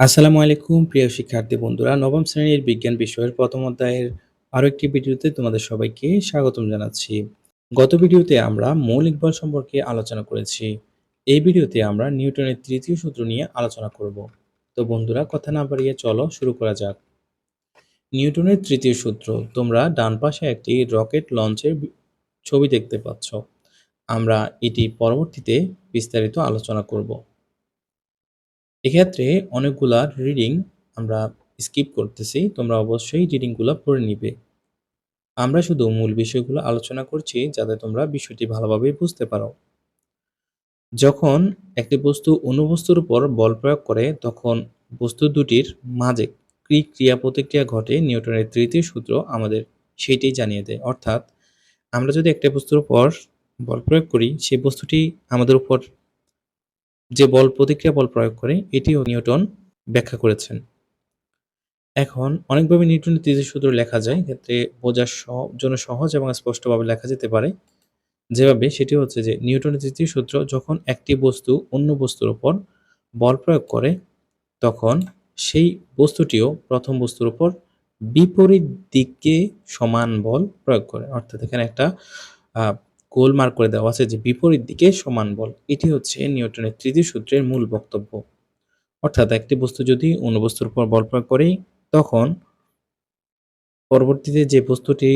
আসসালামু আলাইকুম প্রিয় শিক্ষার্থী বন্ধুরা, নবম শ্রেণীর বিজ্ঞান বিষয়ের প্রথম অধ্যায়ের আরো একটি ভিডিওতে তোমাদের সবাইকে স্বাগতম জানাচ্ছি। গত ভিডিওতে আমরা মৌলিক বল সম্পর্কে আলোচনা করেছি। এই ভিডিওতে আমরা নিউটনের তৃতীয় সূত্র নিয়ে আলোচনা করব। তো বন্ধুরা, কথা না বাড়িয়ে চলো শুরু করা যাক। নিউটনের তৃতীয় সূত্র। তোমরা ডান পাশে একটি রকেট লঞ্চের ছবি দেখতে পাচ্ছ। আমরা এটি পরবর্তীতে বিস্তারিত আলোচনা করব। এক্ষেত্রে অনেকগুলা রিডিং আমরা স্কিপ করতেছি। তোমরা অবশ্যই রিডিংগুলো পড়ে নিবে। আমরা শুধু মূল বিষয়গুলো আলোচনা করছি যাতে তোমরা বিষয়টি ভালোভাবে বুঝতে পারো। যখন একটি বস্তু অন্য বস্তুর উপর বল প্রয়োগ করে তখন বস্তু দুটির মাঝে কি ক্রিয়া প্রতিক্রিয়া ঘটে নিউটনের তৃতীয় সূত্র আমাদের সেইটাই জানিয়ে দেয়। অর্থাৎ আমরা যদি একটা বস্তুর উপর বল প্রয়োগ করি সেই বস্তুটি আমাদের উপর যে বল প্রতিক্রিয়া বল প্রয়োগ করে এটিও নিউটন ব্যাখ্যা করেছেন। এখন অনেকভাবে নিউটনের তৃতীয় সূত্র লেখা যায়। এক্ষেত্রে বোঝার জন্য সহজ এবং স্পষ্টভাবে লেখা যেতে পারে। যেভাবে সেটি হচ্ছে যে নিউটনের তৃতীয় সূত্র যখন একটি বস্তু অন্য বস্তুর উপর বল প্রয়োগ করে তখন সেই বস্তুটিও প্রথম বস্তুর উপর বিপরীত দিকে সমান বল প্রয়োগ করে। অর্থাৎ এখানে একটা আ গোল মার্ক করে দেওয়া আছে যে বিপরীত দিকে সমান বল। এটি হচ্ছে নিউটনের তৃতীয় সূত্রের মূল বক্তব্য। অর্থাৎ একটি বস্তু যদি অন্য বস্তুর উপর বল প্রয়োগ করে তখন পরবর্তীতে যে বস্তুটি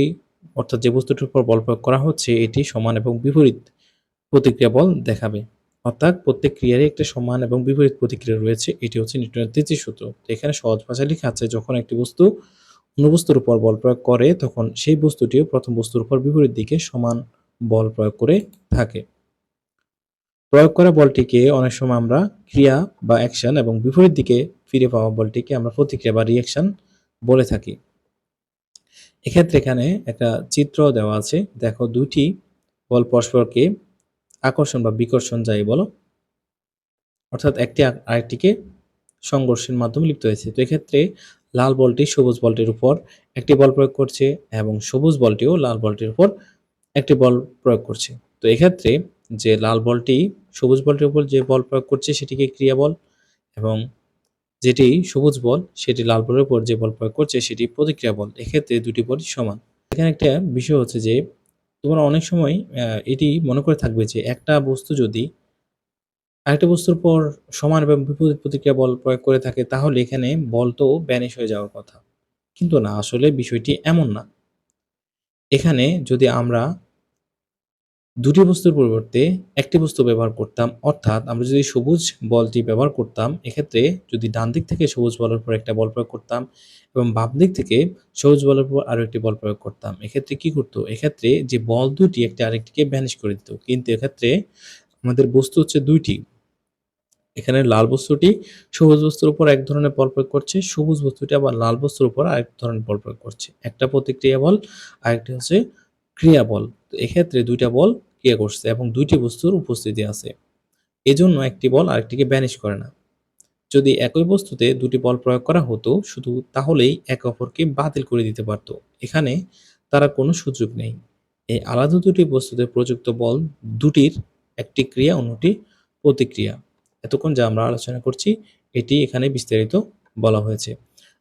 অর্থাৎ যে বস্তুটির উপর বল প্রয়োগ করা হচ্ছে এটি সমান এবং বিপরীত প্রতিক্রিয়া বল দেখাবে। অর্থাৎ প্রত্যেক ক্রিয়ারই একটা সমান এবং বিপরীত প্রতিক্রিয়া রয়েছে। এটি হচ্ছে নিউটনের তৃতীয় সূত্র। তো এখানে সহজ ভাষায় লেখা আছে যখন একটি বস্তু অন্য বস্তুর উপর বল প্রয়োগ করে তখন সেই বস্তুটিও প্রথম বস্তুর উপর বিপরীত দিকে সমান বল প্রয়োগ করে থাকে। প্রয়োগ করা বলটিকে অনেক সময় আমরা ক্রিয়া বা অ্যাকশন এবং বিপরীত দিকে ফিরে পাওয়া বলটিকে আমরা প্রতিক্রিয়া বা রিঅ্যাকশন বলে থাকি। এক্ষেত্রে এখানে একটা চিত্র দেওয়া আছে। দেখো ২ টি বল পরস্পরকে আকর্ষণ বা বিকর্ষণ যাই বলো। অর্থাৎ একটি আরেকটিকে সংঘর্ষের মাধ্যমে লিপ্ত হয়েছে। তো এক্ষেত্রে লাল বলটি সবুজ বলটির উপর একটি বল প্রয়োগ করছে এবং সবুজ বলটিও লাল বলটির উপর একটি বল প্রয়োগ করছে। তো এক্ষেত্রে যে লাল বলটি সবুজ বলটির উপর যে বল প্রয়োগ করছে সেটিকে ক্রিয়া বল এবং যেটি সবুজ বল সেটি লাল বলের উপর যে বল প্রয়োগ করছে সেটি প্রতিক্রিয়া বল। এক্ষেত্রে দুটি বলই সমান। এখানে একটা বিষয় হচ্ছে যে তোমরা অনেক সময় এটি মনে করে থাকবে যে একটা বস্তু যদি আরেকটা বস্তুর উপর সমান এবং বিপরীত প্রতিক্রিয়া বল প্রয়োগ করে থাকে তাহলে এখানে বল তো ভ্যানিশ হয়ে যাওয়ার কথা। কিন্তু না, আসলে বিষয়টি এমন না। এখানে যদি আমরা দুটি বস্তুর পরিবর্তে একটি বস্তু ব্যবহার করতাম, অর্থাৎ আমরা যদি সবুজ বলটি ব্যবহার করতাম, এক্ষেত্রে যদি ডান দিক থেকে সবুজ বলের উপর একটা বল প্রয়োগ করতাম এবং বাম দিক থেকে সবুজ বলের উপর আরো একটি বল প্রয়োগ করতাম। এক্ষেত্রে কি করতো? এক্ষেত্রে যে বল দুটি একটি আরেকটিকে ভ্যানিশ করে দিত। কিন্তু এক্ষেত্রে আমাদের বস্তু হচ্ছে ২ টি। এখানে লাল বস্তুটি সবুজ বস্তুর উপর এক ধরনের বল প্রয়োগ করছে, সবুজ বস্তুটি আবার লাল বস্তুর উপর আরেক ধরনের বল প্রয়োগ করছে। একটা প্রতিক্রিয়া বল, আরেকটি হচ্ছে ক্রিয়া বল। তো এক্ষেত্রে ২ টা বল ক্রিয়া করছে এবং ২ টি বস্তুর উপস্থিতি আছে। এজন্য একটি বল আরেকটিকে ভ্যানিশ করে না। যদি একই বস্তুতে ২ টি বল প্রয়োগ করা হতো শুধু তাহলেই একে অপরকে বাতিল করে দিতে পারত। এখানে তার আর কোনো সুযোগ নেই। এই আলাদা ২ টি বস্তুতে প্রযুক্ত বল দুটির একটি ক্রিয়া অন্যটি প্রতিক্রিয়া। এতক্ষণ যা আমরা আলোচনা করছি এটি এখানে বিস্তারিত বলা হয়েছে।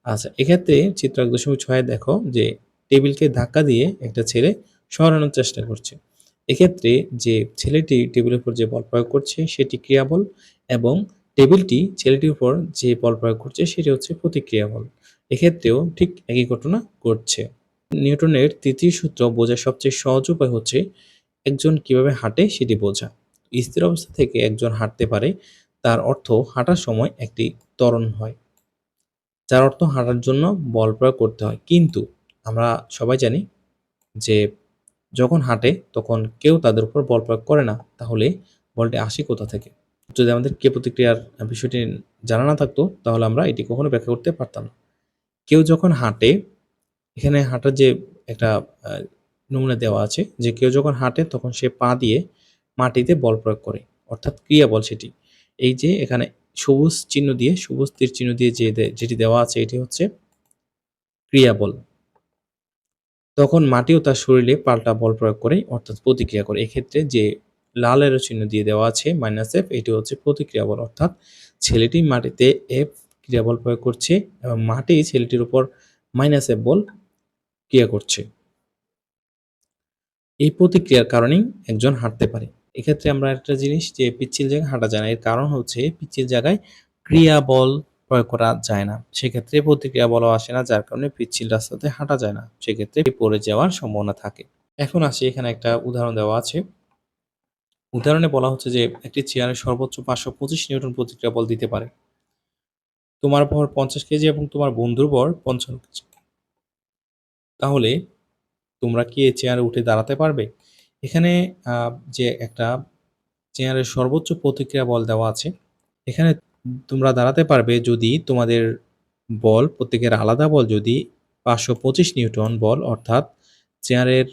আচ্ছা, এক্ষেত্রে চিত্র ১.৬ দেখো যে টেবিলকে ধাক্কা দিয়ে একটা ছেলে সরানোর চেষ্টা করছে। এক্ষেত্রে যে ছেলেটি টেবিলের উপর যে বল প্রয়োগ করছে সেটি ক্রিয়া বল এবং টেবিলটি ছেলেটির উপর যে বল প্রয়োগ করছে সেটি হচ্ছে প্রতিক্রিয়া বল। এক্ষেত্রেও ঠিক একই ঘটনা ঘটছে। নিউটনের তৃতীয় সূত্র বোঝার সবচেয়ে সহজ উপায় হচ্ছে একজন কিভাবে হাঁটে সেটি বোঝা। স্থির অবস্থা থেকে একজন হাঁটতে পারে তার অর্থ হাঁটার সময় একটি ত্বরণ হয়। যার অর্থ হাঁটার জন্য বল প্রয়োগ করতে হয়। কিন্তু আমরা সবাই জানি যে যখন হাঁটে তখন কেউ তাদের উপর বল প্রয়োগ করে না। তাহলে বলটি আসে কোথা থেকে? যদি আমাদের ক্রিয়া প্রতিক্রিয়ার বিষয়টি জানা না থাকতো তাহলে আমরা এটি কখনো ব্যাখ্যা করতে পারতাম না। কেউ যখন হাঁটে, এখানে হাঁটার যে একটা আ নমুনা দেওয়া আছে যে কেউ যখন হাঁটে তখন সে পা দিয়ে মাটিতে বল প্রয়োগ করে। অর্থাৎ ক্রিয়া বল সেটি। এই যে এখানে সবুজ চিহ্ন দিয়ে সবুজ তীর চিহ্ন দিয়ে যেটি দেওয়া আছে এটি হচ্ছে ক্রিয়া বল। তখন মাটিও তার শরীরে পাল্টা বল প্রয়োগ করে অর্থাৎ প্রতিক্রিয়া করে। এক্ষেত্রে যে লাল এরো চিহ্ন দিয়ে দেওয়া আছে -F এটি হচ্ছে প্রতিক্রিয়া বল। অর্থাৎ ছেলেটি মাটিতে F ক্রিয়া বল প্রয়োগ করছে এবং মাটি ছেলেটির উপর -F বল ক্রিয়া করছে। এই প্রতিক্রিয়ার কারণেই একজন হাঁটতে পারে। এক্ষেত্রে আমরা একটা জিনিস যে পিচ্ছিল জায়গায় হাঁটা যায় না। এর কারণ হচ্ছে পিচ্ছিল জায়গায় ক্রিয়া বল প্রয়োগ করা যায় না। সেক্ষেত্রে প্রতিক্রিয়া বলও আসে না, যার কারণে পিচ্ছিল রাস্তাতে হাঁটা যায় না। সেক্ষেত্রে পড়ে যাওয়ার সম্ভাবনা থাকে। এখন আসি, এখানে একটা উদাহরণ দেওয়া আছে। উদাহরণে বলা হচ্ছে যে একটি চেয়ারে সর্বোচ্চ 525 নিউটন প্রতিক্রিয়া বল দিতে পারে। তোমার ভর 50 কেজি এবং তোমার বন্ধুর ভর 55 কেজি। তাহলে তোমরা কি এই চেয়ারে উঠে দাঁড়াতে পারবে? এখানে যে একটা চেয়ারের সর্বোচ্চ প্রতিক্রিয়া বল দেওয়া আছে। এখানে তোমরা দাঁড়াতে পারবে যদি তোমাদের বল, প্রত্যেকের আলাদা বল যদি 525 নিউটন বল, অর্থাৎ চেয়ারের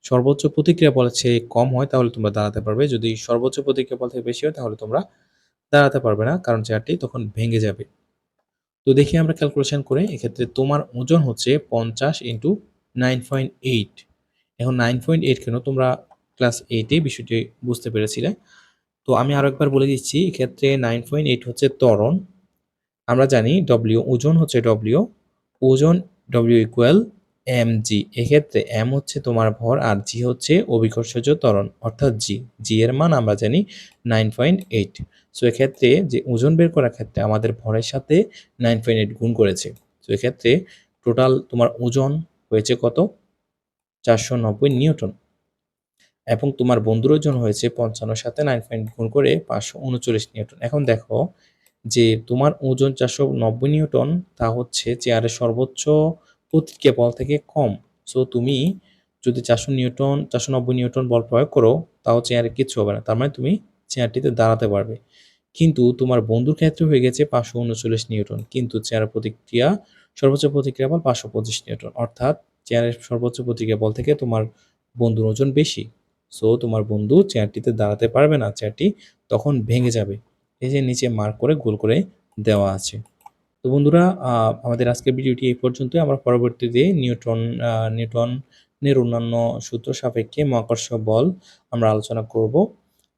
সর্বোচ্চ প্রতিক্রিয়া বলের চেয়ে কম হয়, তাহলে তোমরা দাঁড়াতে পারবে। যদি সর্বোচ্চ প্রতিক্রিয়া বল থেকে বেশি হয়, তাহলে তোমরা দাঁড়াতে পারবে না, কারণ চেয়ারটি তখন ভেঙে যাবে। তো দেখি আমরা ক্যালকুলেশন করে। এক্ষেত্রে তোমার ওজন হচ্ছে 50 ইন্টু 9.8। এখন 9.8 কেন? তোমরা ক্লাস 8 এ বিষয়টি বুঝতে পেরেছিলে। তো আমি আরো একবার বলে দিচ্ছি। এক্ষেত্রে 9.8 হচ্ছে ত্বরণ। আমরা জানি ওজন হচ্ছে ওজন ইকুয়াল mg। এক্ষেত্রে m হচ্ছে তোমার ভর আর g হচ্ছে অভিকর্ষজ ত্বরণ অর্থাৎ g। g এর মান আমরা জানি 9.8। সো এক্ষেত্রে যে ওজন বের করার ক্ষেত্রে আমাদের ভরের সাথে 9.8 গুণ করেছে। সো এক্ষেত্রে টোটাল তোমার ওজন হয়েছে কত? 490 নিউটন। এবং তোমার বন্ধুর ওজন হয়েছে 55 এর সাথে 9 গুণ করে 539 নিউটন। এখন দেখো যে তোমার ওজন 490 নিউটন, তা হচ্ছে চেয়ারের সর্বোচ্চ প্রতিক্রিয়া বল থেকে কম। সো তুমি যদি 490 নিউটন বল প্রয়োগ করো, তাও চেয়ারে কিচ্ছু হবে না। তার মানে তুমি চেয়ারটিতে দাঁড়াতে পারবে। কিন্তু তোমার বন্ধুর ক্ষেত্রে হয়ে গেছে 539 নিউটন। কিন্তু চেয়ারের সর্বোচ্চ প্রতিক্রিয়া বল 525 নিউটন। অর্থাৎ চেয়ারের সর্বোচ্চ প্রতিক্রিয়া বল থেকে তোমার বন্ধুর ওজন বেশি। সো তোমার বন্ধু চেয়ারটিতে দাঁড়াতে পারবে না। চেয়ারটি তখন ভেঙে যাবে। এই যে নিচে মার্ক করে গোল করে দেওয়া আছে। তো বন্ধুরা, আমাদের আজকের ভিডিওটি এই পর্যন্তই। আমরা পরবর্তীতে নিউটনের অন্যান্য সূত্র সাপেক্ষে মহাকর্ষ বল আমরা আলোচনা করব।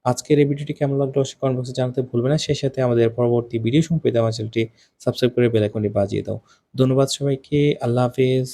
আজকের এই ভিডিওটি কেমন লাগলো অবশ্যই কমেন্ট বক্সে জানাতে ভুলবে না। সেই সাথে আমাদের পরবর্তী ভিডিও পেতে আমার চ্যানেলটি সাবস্ক্রাইব করে বেল আইকনটি বাজিয়ে দাও। ধন্যবাদ সবাইকে। আল্লাহ হাফেজ।